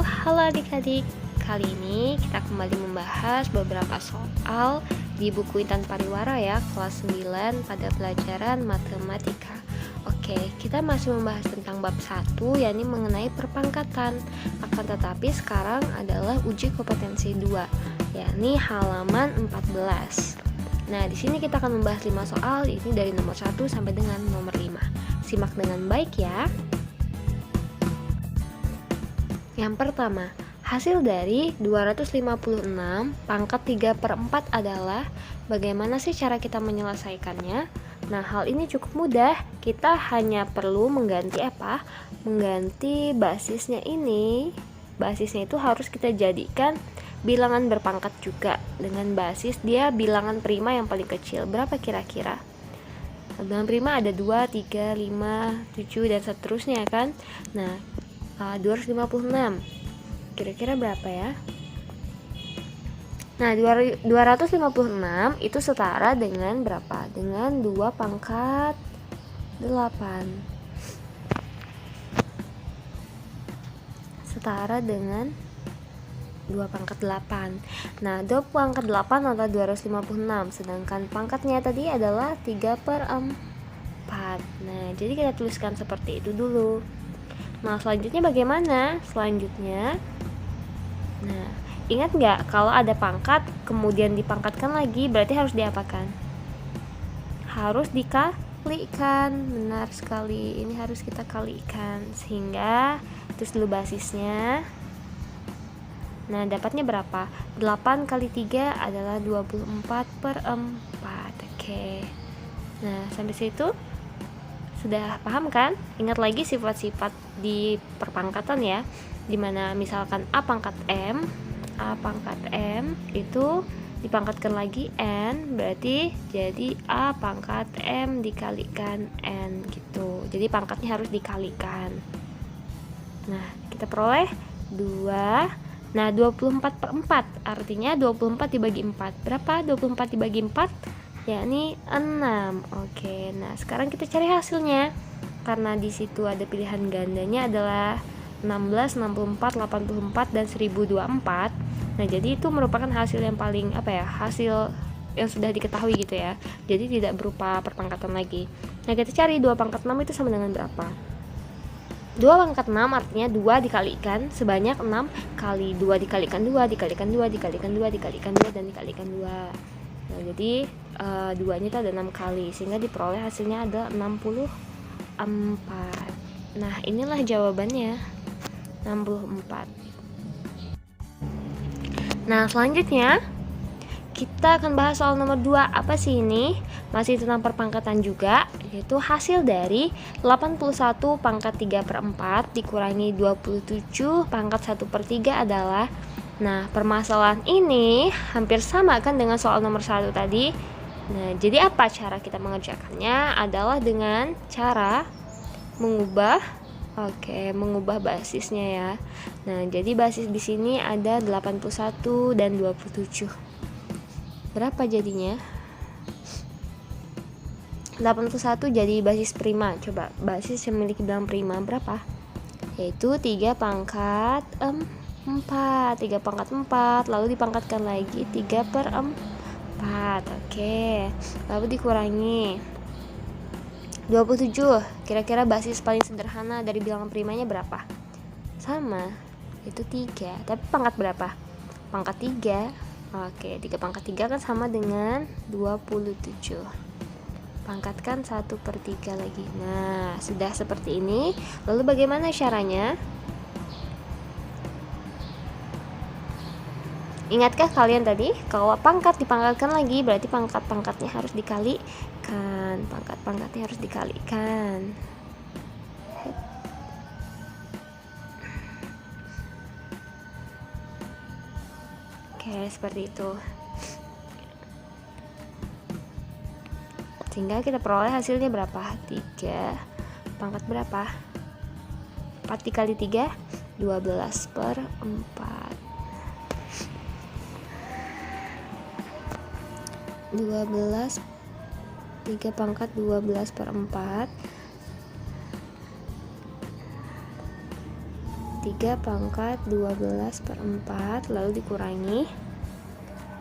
Halo adik-adik. Kali ini kita kembali membahas beberapa soal di buku Intan Pariwara ya, kelas 9 pada pelajaran matematika. Oke, kita masih membahas tentang bab 1 yakni mengenai perpangkatan. Akan tetapi sekarang adalah uji kompetensi 2, yakni halaman 14. Nah, di sini kita akan membahas 5 soal, ini dari nomor 1 sampai dengan nomor 5. Simak dengan baik ya. Yang pertama, hasil dari 256 pangkat 3/4 adalah bagaimana sih cara kita menyelesaikannya? Nah, hal ini cukup mudah. Kita hanya perlu mengganti apa? Mengganti basisnya ini. Basisnya itu harus kita jadikan bilangan berpangkat juga dengan basis dia bilangan prima yang paling kecil. Berapa kira-kira? Bilangan prima ada 2, 3, 5, 7 dan seterusnya kan? Nah, 256 kira-kira berapa ya? Nah, 256 itu setara dengan berapa? Dengan 2 pangkat 8. Setara dengan 2 pangkat 8. Nah, 2 pangkat 8 adalah 256, sedangkan pangkatnya tadi adalah 3/4. Nah, jadi kita tuliskan seperti itu dulu. Nah, selanjutnya bagaimana? Selanjutnya, nah, ingat nggak kalau ada pangkat kemudian dipangkatkan lagi berarti harus diapakan? Harus dikalikan. Benar sekali, ini harus kita kalikan sehingga terus dulu basisnya. Nah, dapatnya berapa? 8 kali 3 adalah 24/4. Oke. Nah, sampai situ sudah paham kan? Ingat lagi sifat-sifat di perpangkatan ya, dimana misalkan A pangkat M itu dipangkatkan lagi N, berarti jadi A pangkat M dikalikan N gitu. Jadi pangkatnya harus dikalikan. Nah, kita peroleh 2. Nah, 24/4 artinya 24 dibagi 4. Berapa 24 dibagi 4? Yakni 6. Oke, nah sekarang kita cari hasilnya. Karena di situ ada pilihan gandanya adalah 16, 64, 84 dan 1024. Nah, jadi itu merupakan hasil yang paling hasil yang sudah diketahui gitu ya. Jadi tidak berupa perpangkatan lagi. Nah, kita cari 2 pangkat 6 itu sama dengan berapa? 2 pangkat 6 artinya 2 dikalikan sebanyak 6 kali 2 dikalikan 2 dikalikan 2 dikalikan 2 dikalikan 2 dan dikalikan 2. Nah, jadi 2-nya itu ada 6 kali sehingga diperoleh hasilnya ada 64. Nah, inilah jawabannya, 64. Nah, selanjutnya kita akan bahas soal nomor 2. Apa sih ini? Masih tentang perpangkatan juga, yaitu hasil dari 81 pangkat 3/4 dikurangi 27 pangkat 1/3 adalah. Nah, permasalahan ini hampir sama kan dengan soal nomor 1 tadi. Nah, jadi apa cara kita mengerjakannya? Adalah dengan cara mengubah basisnya ya. Nah, jadi basis di sini ada 81 dan 27. Berapa jadinya? 81 jadi basis prima. Coba basis yang memiliki bilangan prima berapa? Yaitu 3 pangkat 4 lalu dipangkatkan lagi 3/4. Oke, lalu dikurangi 27. Kira-kira basis paling sederhana dari bilangan primanya berapa? Sama, itu 3. Tapi pangkat berapa? Pangkat 3. Oke, 3 pangkat 3 kan sama dengan 27. Pangkatkan 1/3 lagi. Nah, sudah seperti ini. Lalu bagaimana caranya? Ingatkah kalian tadi kalau pangkat dipangkatkan lagi berarti pangkat-pangkatnya harus dikalikan. Pangkat-pangkatnya harus dikalikan. Oke, seperti itu. Sehingga kita peroleh hasilnya berapa? 3 pangkat berapa? 4 dikali 3 12/4. 12 3 pangkat 12/4 3 pangkat 12 per 4, lalu dikurangi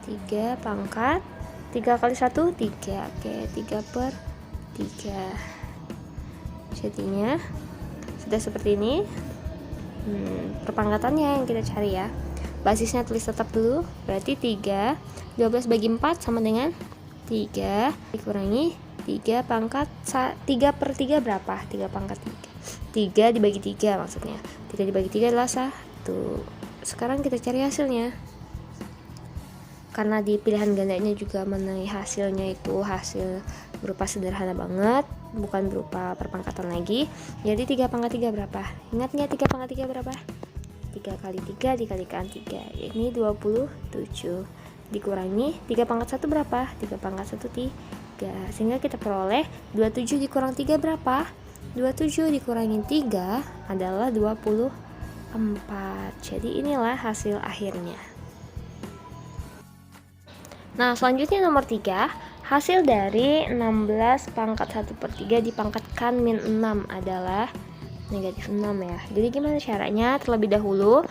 3 pangkat 3 kali 1 3. Oke, 3 per 3. Jadinya sudah seperti ini. Perpangkatannya yang kita cari ya. Basisnya tulis tetap dulu, berarti 3 12 bagi 4 sama dengan 3 dikurangi 3 pangkat 3 per 3 berapa? 3 pangkat 3 dibagi 3 maksudnya. 3 dibagi 3 adalah 1. Sekarang kita cari hasilnya. Karena di pilihan gandanya juga mengenai hasilnya itu hasil berupa sederhana banget, bukan berupa perpangkatan lagi. Jadi 3 pangkat 3 berapa? Ingat nggak 3 pangkat 3 berapa? 3 kali 3 dikalikan 3, ini 27. Dikurangi 3 pangkat 1 berapa? 3 pangkat 1 3. Sehingga kita peroleh 27 dikurang 3 berapa? 27 dikurangi 3 adalah 24. Jadi inilah hasil akhirnya. Nah, selanjutnya nomor 3, hasil dari 16 pangkat 1 per 3 dipangkatkan min 6 adalah negatif 6 ya. Jadi gimana caranya? Terlebih dahulu,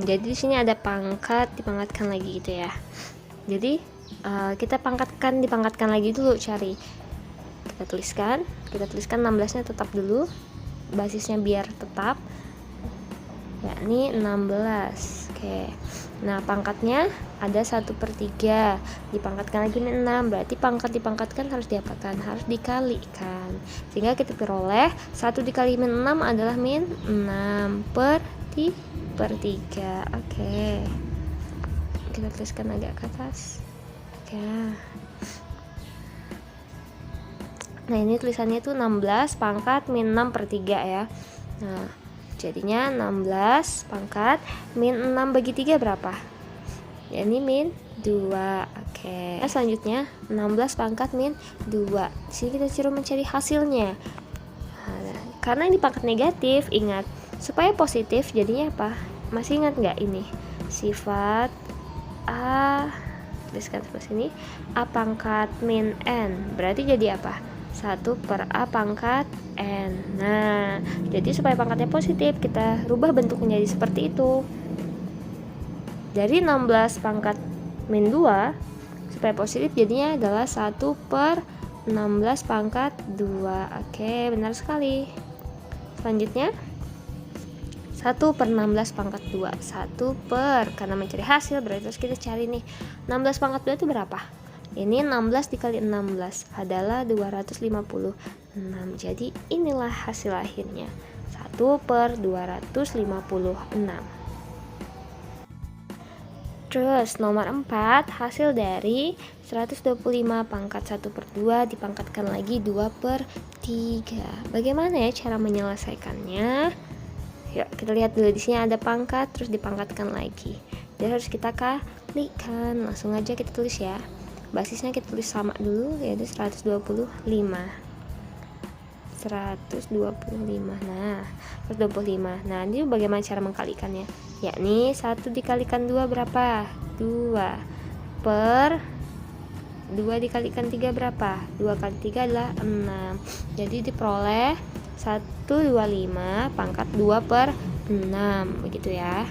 jadi di sini ada pangkat dipangkatkan lagi gitu ya. Jadi kita dipangkatkan lagi dulu, cari. Kita tuliskan 16-nya tetap dulu, basisnya biar tetap, yakni 16. Oke. Nah, pangkatnya ada 1 per 3 dipangkatkan lagi min 6, berarti pangkat dipangkatkan harus diapakan? Harus dikalikan. Sehingga kita peroleh 1 dikali min 6 adalah min 6 per 3. Oke. Kita tuliskan agak ke atas. Oke. Nah, ini tulisannya tuh 16 pangkat min 6 per 3 ya. Nah, jadinya 16 pangkat min 6 bagi 3 berapa? Ya, ini min 2. Oke. Nah, selanjutnya 16 pangkat min 2. Di sini kita suruh mencari hasilnya. Nah, karena ini pangkat negatif, ingat, supaya positif jadinya apa? Masih ingat nggak ini? Sifat A, tuliskan sebelah sini, A pangkat min N. Berarti jadi apa? 1 per A pangkat N. Nah, jadi supaya pangkatnya positif, kita rubah bentuknya jadi seperti itu. Dari 16 pangkat min 2, supaya positif jadinya adalah 1 per 16 pangkat 2. Oke, benar sekali. Selanjutnya 1 per 16 pangkat 2. 1 per, karena mencari hasil berarti terus kita cari nih 16 pangkat 2 itu berapa? Ini 16 dikali 16 adalah 256. Jadi inilah hasil akhirnya, 1 per 256. Terus nomor 4, hasil dari 125 pangkat 1 per 2 dipangkatkan lagi 2 per 3. Bagaimana ya cara menyelesaikannya? Yuk kita lihat dulu. Di sini ada pangkat terus dipangkatkan lagi. Jadi harus kita kalikan. Langsung aja kita tulis ya. Basisnya kita tulis sama dulu, yaitu 125. Nah, 125. Nah, ini bagaimana cara mengkalikannya? Yakni 1 dikalikan 2 berapa? 2 per 2 dikalikan 3 berapa? 2 kali 3 adalah 6. Jadi diperoleh 125 pangkat 2 per 6, begitu ya.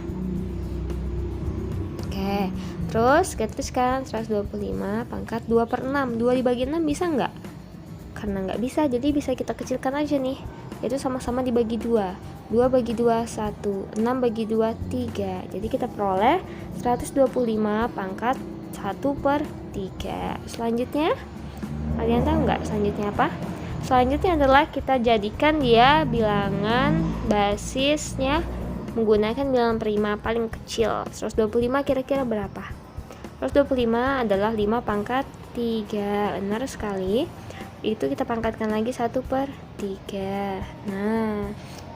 Oke, terus kita tuliskan 125 pangkat 2 per 6. 2 dibagi 6 bisa nggak? Karena nggak bisa, jadi bisa kita kecilkan aja nih, yaitu sama-sama dibagi 2. 2 bagi 2 1, 6 bagi 2 3. Jadi kita peroleh 125 pangkat 1 per 3. Selanjutnya, kalian tahu nggak selanjutnya apa? Selanjutnya adalah kita jadikan dia bilangan basisnya menggunakan bilangan prima paling kecil. 125 kira-kira berapa? 125 adalah 5 pangkat 3. Benar sekali. Itu kita pangkatkan lagi 1 per 3. Nah,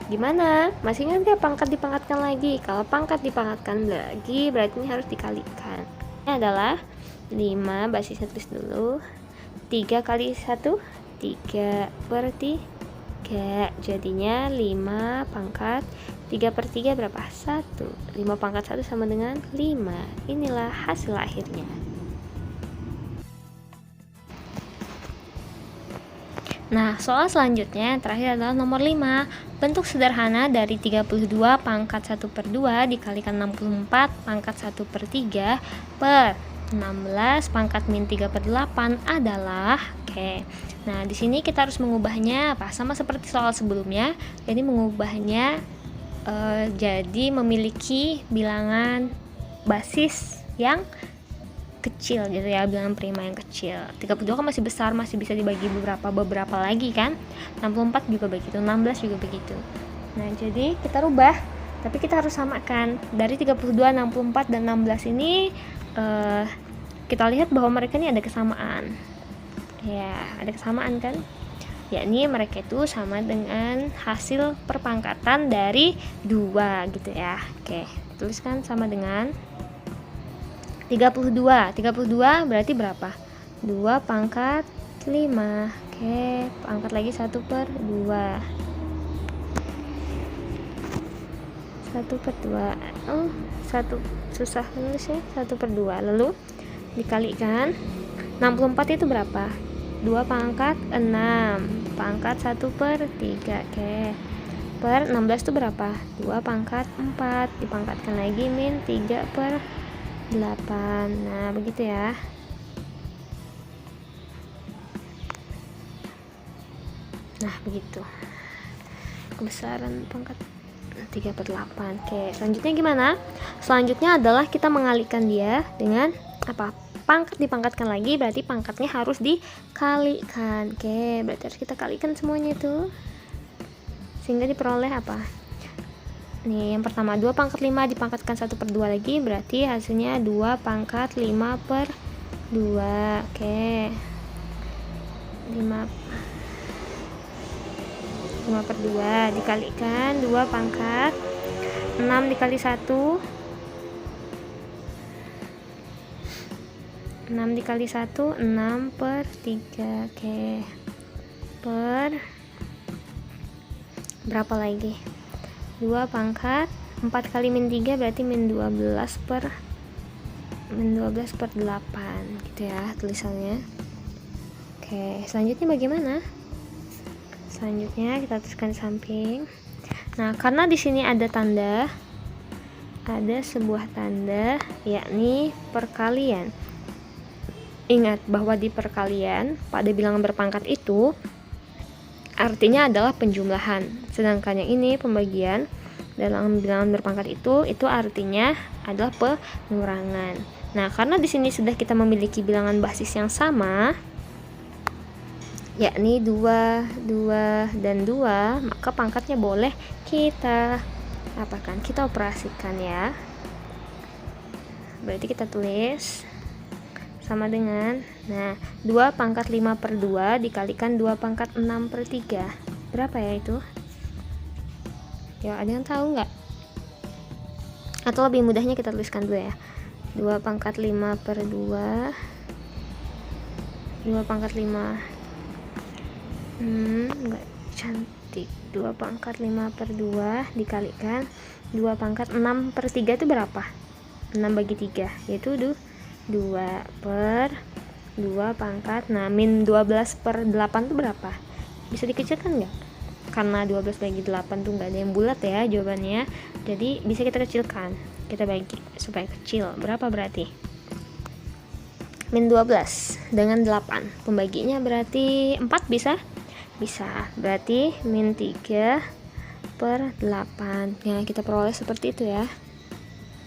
gimana? Masih ingat gak pangkat dipangkatkan lagi? Kalau pangkat dipangkatkan lagi berarti ini harus dikalikan. Ini adalah 5, basisnya tulis dulu. 3 kali 1 3 per 3. Jadinya 5 pangkat 3 per 3 berapa? 1. 5 pangkat 1 sama dengan 5. Inilah hasil akhirnya. Nah, soal selanjutnya yang terakhir adalah nomor 5. Bentuk sederhana dari 32 pangkat 1/2 dikalikan 64 pangkat 1/3 per 16 pangkat min 3/8 adalah oke. Nah, di sini kita harus mengubahnya apa? Sama seperti soal sebelumnya. Jadi mengubahnya jadi memiliki bilangan basis yang kecil gitu ya, bilangan prima yang kecil. 32 kan masih besar, masih bisa dibagi beberapa lagi kan. 64 juga begitu, 16 juga begitu. Nah, jadi kita rubah, tapi kita harus samakan. Dari 32, 64 dan 16 ini kita lihat bahwa mereka ini ada kesamaan. Ya, ada kesamaan kan? Yakni mereka itu sama dengan hasil perpangkatan dari 2 gitu ya. Oke, tuliskan sama dengan 32 berarti berapa? 2 pangkat 5. Oke, angkat lagi 1/2. 1/2. Oh, satu susah nulisnya. 1/2. Lalu dikalikan 64 itu berapa? 2 pangkat 6 pangkat 1/3. Oke, per 16 itu berapa? 2 pangkat 4 dipangkatkan lagi min 3/8. Nah, begitu ya. Nah, begitu kebesaran pangkat 3/8. Oke, selanjutnya gimana? Selanjutnya adalah kita mengalihkan dia dengan apa? Pangkat dipangkatkan lagi, berarti pangkatnya harus dikalikan. Oke, berarti harus kita kalikan semuanya itu sehingga diperoleh apa? Nih, yang pertama 2 pangkat 5 dipangkatkan 1/2 lagi, berarti hasilnya 2 pangkat 5/2. Oke, 5/2 dikalikan 2 pangkat 6 dikali 1, 6 dikali 1 6/3. Oke, per berapa lagi? 2 pangkat 4 kali min 3 berarti min 12/8 gitu ya tulisannya. Oke, selanjutnya bagaimana? Selanjutnya kita tuliskan di samping. Nah, karena di sini ada sebuah tanda yakni perkalian. Ingat bahwa di perkalian pada bilangan berpangkat itu artinya adalah penjumlahan, sedangkan yang ini pembagian dalam bilangan berpangkat itu artinya adalah pengurangan. Nah, karena di sini sudah kita memiliki bilangan basis yang sama, yakni 2, 2, dan 2, maka pangkatnya boleh kita apakan? Kita operasikan ya. Berarti kita tulis sama dengan 2 pangkat 5/2 dikalikan 2 pangkat 6/3. Berapa ya itu? Ya, ada yang tahu nggak? Atau lebih mudahnya kita tuliskan dulu ya. 2 pangkat 5/2, 2 pangkat 5 nggak cantik. 2 pangkat 5/2 dikalikan 2 pangkat 6/3 itu berapa? 6 bagi 3 yaitu 2/2 pangkat. Nah, min 12/8 itu berapa? Bisa dikecilkan nggak? Karena 12 bagi 8 tuh nggak ada yang bulat ya jawabannya, jadi bisa kita kecilkan. Kita bagi supaya kecil. Berapa berarti? Min 12 dengan 8, pembaginya berarti 4 bisa? Bisa, berarti min 3/8. Nah, kita peroleh seperti itu ya.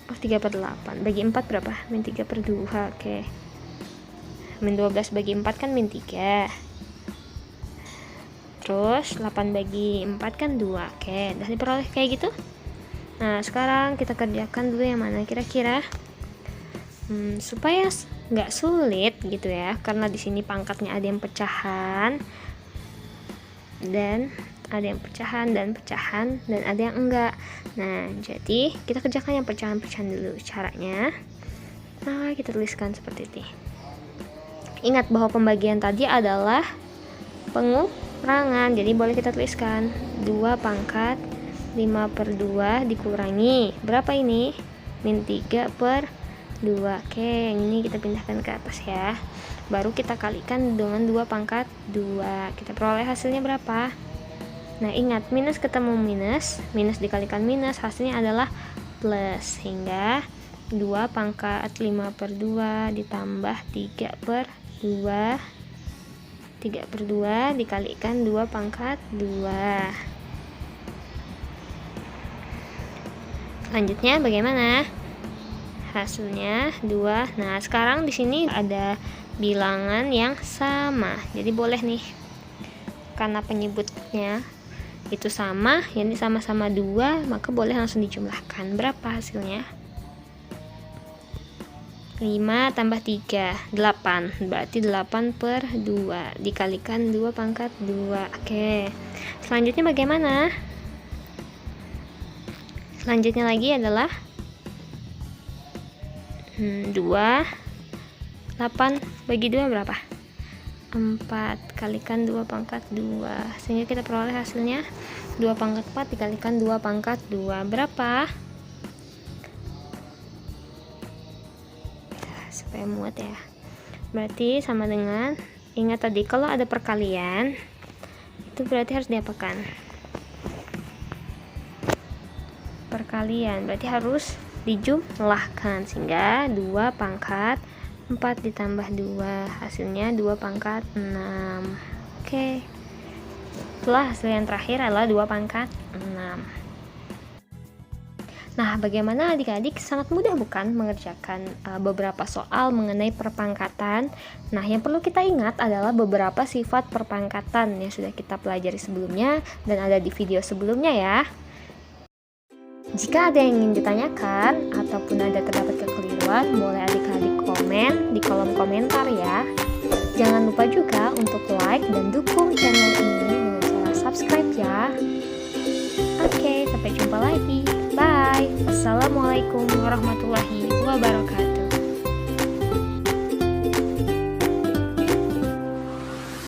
3/8 bagi 4 berapa? Min 3/2. Oke, min 12 bagi 4 kan min 3, terus 8 bagi 4 kan 2. Oke, udah diperoleh kayak gitu. Nah, sekarang kita kerjakan dulu yang mana kira-kira supaya nggak sulit gitu ya, karena di sini pangkatnya ada yang pecahan dan pecahan dan ada yang enggak. Nah, jadi kita kerjakan yang pecahan-pecahan dulu caranya. Nah, kita tuliskan seperti ini. Ingat bahwa pembagian tadi adalah pengurangan, jadi boleh kita tuliskan 2 pangkat 5/2 dikurangi berapa ini? Min 3/8. 2. Oke, yang ini kita pindahkan ke atas ya. Baru kita kalikan dengan 2 pangkat 2. Kita peroleh hasilnya berapa? Nah, ingat, minus ketemu minus, minus dikalikan minus, hasilnya adalah plus. Sehingga 2 pangkat 5/2 ditambah 3/2. 3/2 dikalikan 2 pangkat 2. Selanjutnya bagaimana? Hasilnya 2. Nah, sekarang di sini ada bilangan yang sama. Jadi boleh nih. Karena penyebutnya itu sama, ini sama-sama 2, maka boleh langsung dijumlahkan. Berapa hasilnya? 5 tambah 3, 8. Berarti 8/2 dikalikan 2 pangkat 2. Oke. Selanjutnya bagaimana? Selanjutnya lagi adalah 2, 8 bagi 2 berapa? 4 kalikan 2 pangkat 2, sehingga kita peroleh hasilnya 2 pangkat 4 dikalikan 2 pangkat 2 berapa? Supaya muat ya, berarti sama dengan, ingat tadi kalau ada perkalian itu berarti harus diapakan? Perkalian berarti harus dijumlahkan, sehingga 2 pangkat 4 ditambah 2 hasilnya 2 pangkat 6. Oke. Itulah hasil yang terakhir adalah 2 pangkat 6. Nah, bagaimana adik-adik? Sangat mudah bukan mengerjakan beberapa soal mengenai perpangkatan. Nah, yang perlu kita ingat adalah beberapa sifat perpangkatan yang sudah kita pelajari sebelumnya dan ada di video sebelumnya ya. Jika ada yang ingin ditanyakan ataupun ada terdapat kekeliruan, boleh adik-adik komen di kolom komentar ya. Jangan lupa juga untuk like dan dukung channel ini dengan cara subscribe ya. Oke, sampai jumpa lagi. Bye. Wassalamualaikum warahmatullahi wabarakatuh.